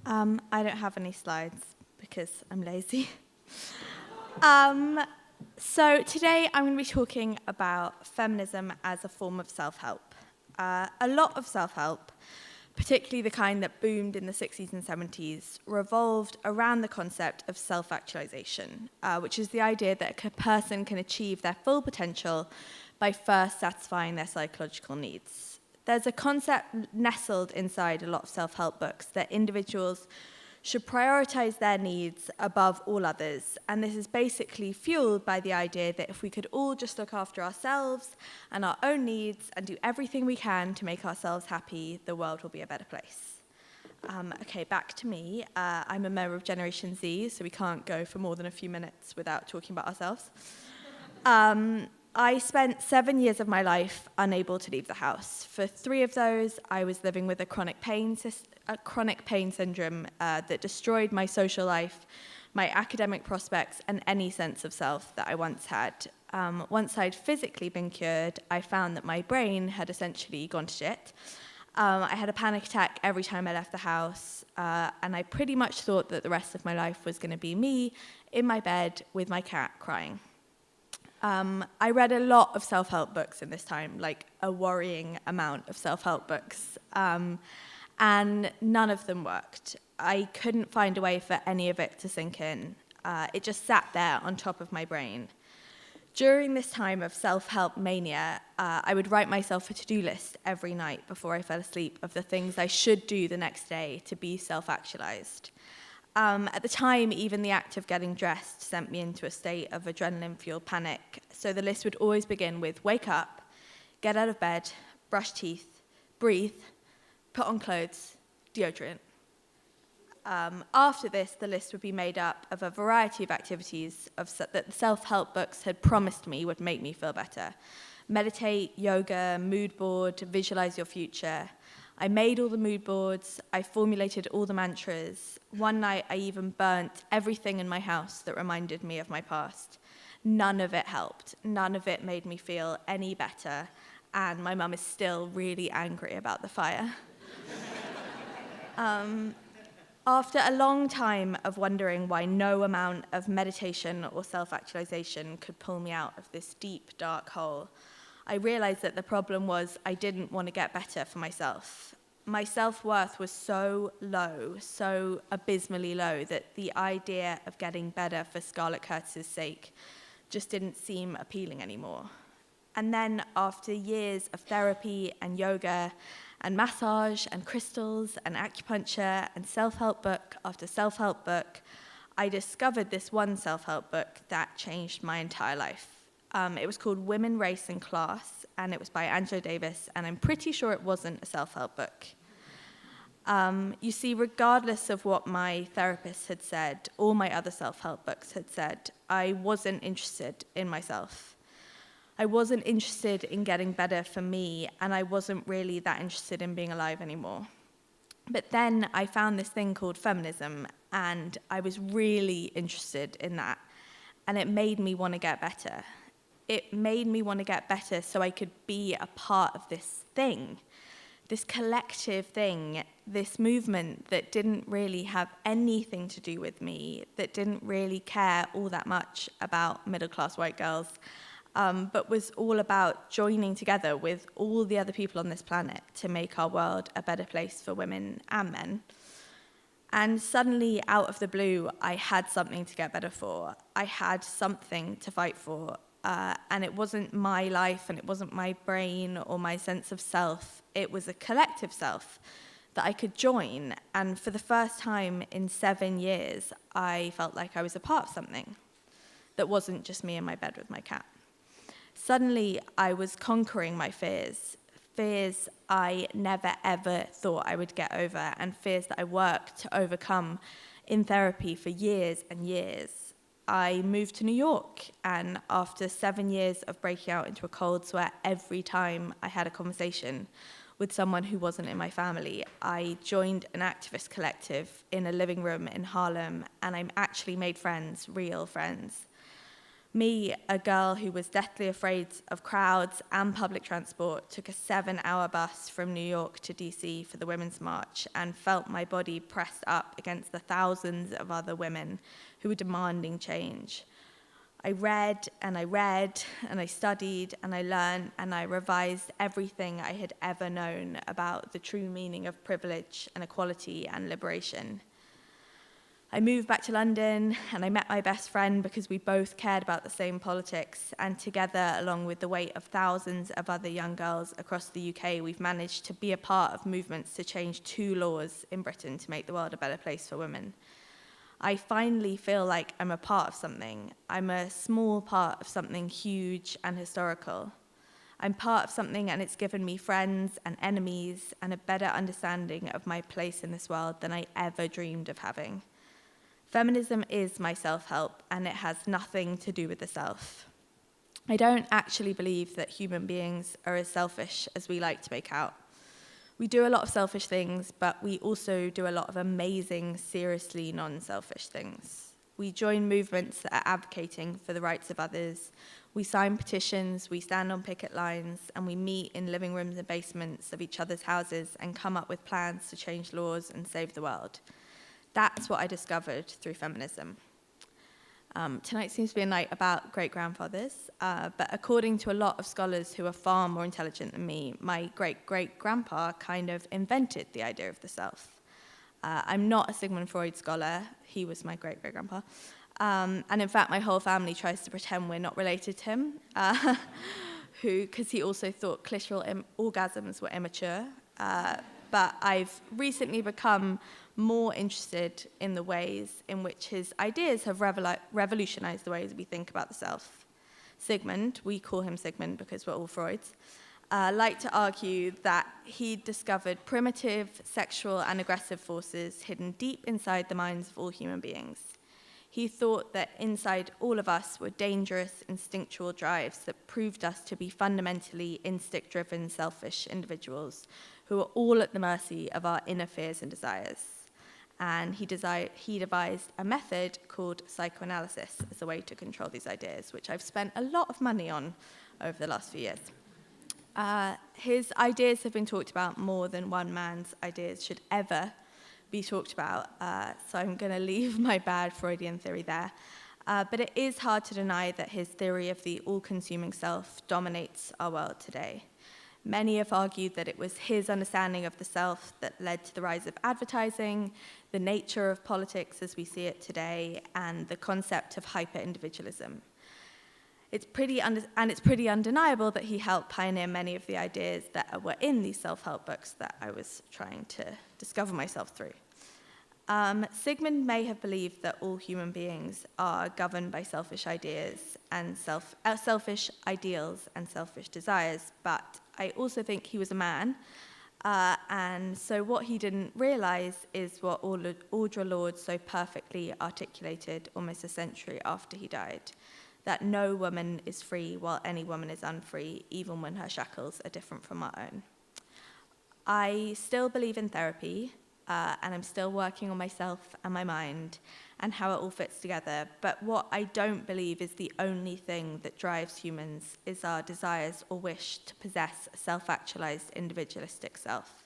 I don't have any slides because I'm lazy. So today I'm going to be talking about feminism as a form of self-help. A lot of self-help, particularly the kind that boomed in the 60s and 70s, revolved around the concept of self-actualization, which is the idea that a person can achieve their full potential by first satisfying their psychological needs. There's a concept nestled inside a lot of self-help books that individuals should prioritize their needs above all others. And this is basically fueled by the idea that if we could all just look after ourselves and our own needs and do everything we can to make ourselves happy, the world will be a better place. Okay, back to me. I'm a member of Generation Z, so we can't go for more than a few minutes without talking about ourselves. I spent 7 years of my life unable to leave the house. For 3 of those, I was living with a chronic pain syndrome that destroyed my social life, my academic prospects, and any sense of self that I once had. Once I'd physically been cured, I found that my brain had essentially gone to shit. I had a panic attack every time I left the house, and I pretty much thought that the rest of my life was going to be me in my bed with my cat crying. I read a lot of self-help books in this time, like a worrying amount of self-help books, and none of them worked. I couldn't find a way for any of it to sink in. It just sat there on top of my brain. During this time of self-help mania, I would write myself a to-do list every night before I fell asleep of the things I should do the next day to be self-actualized. At the time, even the act of getting dressed sent me into a state of adrenaline-fueled panic. So the list would always begin with wake up, get out of bed, brush teeth, breathe, put on clothes, deodorant. After this, the list would be made up of a variety of activities that the self-help books had promised me would make me feel better. Meditate, yoga, mood board, visualize your future. I made all the mood boards, I formulated all the mantras. One night I even burnt everything in my house that reminded me of my past. None of it helped. None of it made me feel any better. And my mum is still really angry about the fire. After a long time of wondering why no amount of meditation or self-actualization could pull me out of this deep, dark hole, I realized that the problem was I didn't want to get better for myself. My self-worth was so low, so abysmally low, that the idea of getting better for Scarlett Curtis' sake just didn't seem appealing anymore. And then after years of therapy and yoga and massage and crystals and acupuncture and self-help book after self-help book, I discovered this one self-help book that changed my entire life. It was called Women, Race and Class, and it was by Angela Davis, and I'm pretty sure it wasn't a self-help book. You see, regardless of what my therapist had said, all my other self-help books had said, I wasn't interested in myself. I wasn't interested in getting better for me, and I wasn't really that interested in being alive anymore. But then I found this thing called feminism, and I was really interested in that, and it made me want to get better. It made me want to get better so I could be a part of this thing, this collective thing, this movement that didn't really have anything to do with me, that didn't really care all that much about middle-class white girls, but was all about joining together with all the other people on this planet to make our world a better place for women and men. And suddenly, out of the blue, I had something to get better for. I had something to fight for. And it wasn't my life, and it wasn't my brain or my sense of self. It was a collective self that I could join. And for the first time in 7 years, I felt like I was a part of something that wasn't just me in my bed with my cat. Suddenly, I was conquering my fears I never, ever thought I would get over, and fears that I worked to overcome in therapy for years and years. I moved to New York, and after 7 years of breaking out into a cold sweat every time I had a conversation with someone who wasn't in my family, I joined an activist collective in a living room in Harlem, and I actually made friends, real friends. Me, a girl who was deathly afraid of crowds and public transport, took a 7-hour bus from New York to DC for the Women's March and felt my body pressed up against the thousands of other women who were demanding change. I read, and I studied, and I learned, and I revised everything I had ever known about the true meaning of privilege and equality and liberation. I moved back to London, and I met my best friend because we both cared about the same politics, and together, along with the weight of thousands of other young girls across the UK, we've managed to be a part of movements to change 2 laws in Britain to make the world a better place for women. I finally feel like I'm a part of something. I'm a small part of something huge and historical. I'm part of something, and it's given me friends and enemies and a better understanding of my place in this world than I ever dreamed of having. Feminism is my self-help, and it has nothing to do with the self. I don't actually believe that human beings are as selfish as we like to make out. We do a lot of selfish things, but we also do a lot of amazing, seriously non-selfish things. We join movements that are advocating for the rights of others. We sign petitions, we stand on picket lines, and we meet in living rooms and basements of each other's houses and come up with plans to change laws and save the world. That's what I discovered through feminism. Tonight seems to be a night about great-grandfathers, but according to a lot of scholars who are far more intelligent than me, my great-great-grandpa kind of invented the idea of the self. I'm not a Sigmund Freud scholar. He was my great-great-grandpa. And in fact, my whole family tries to pretend we're not related to him, because he also thought clitoral orgasms were immature. But I've recently become more interested in the ways in which his ideas have revolutionized the ways we think about the self. Sigmund, we call him Sigmund because we're all Freuds, liked to argue that he discovered primitive sexual and aggressive forces hidden deep inside the minds of all human beings. He thought that inside all of us were dangerous instinctual drives that proved us to be fundamentally instinct-driven, selfish individuals who are all at the mercy of our inner fears and desires. And he devised a method called psychoanalysis as a way to control these ideas, which I've spent a lot of money on over the last few years. His ideas have been talked about more than one man's ideas should ever be talked about, so I'm going to leave my bad Freudian theory there. But it is hard to deny that his theory of the all-consuming self dominates our world today. Many have argued that it was his understanding of the self that led to the rise of advertising, the nature of politics as we see it today, and the concept of hyper-individualism. It's pretty undeniable that he helped pioneer many of the ideas that were in these self-help books that I was trying to discover myself through. Sigmund may have believed that all human beings are governed by selfish ideas and selfish ideals and selfish desires, but I also think he was a man, and so what he didn't realize is what Audre Lorde so perfectly articulated almost a century after he died, that no woman is free while any woman is unfree, even when her shackles are different from our own. I still believe in therapy, and I'm still working on myself and my mind and how it all fits together. But what I don't believe is the only thing that drives humans is our desires or wish to possess a self-actualized individualistic self.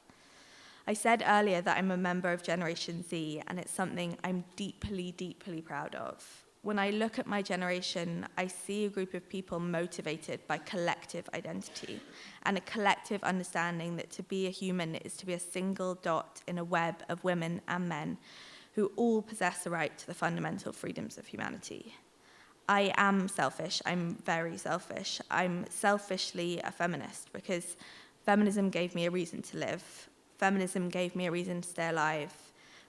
I said earlier that I'm a member of Generation Z, and it's something I'm deeply, deeply proud of. When I look at my generation, I see a group of people motivated by collective identity and a collective understanding that to be a human is to be a single dot in a web of women and men who all possess the right to the fundamental freedoms of humanity. I am selfish. I'm very selfish. I'm selfishly a feminist because feminism gave me a reason to live. Feminism gave me a reason to stay alive.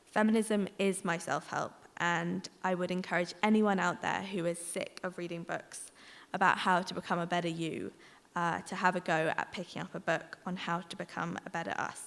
Feminism is my self-help. And I would encourage anyone out there who is sick of reading books about how to become a better you to have a go at picking up a book on how to become a better us.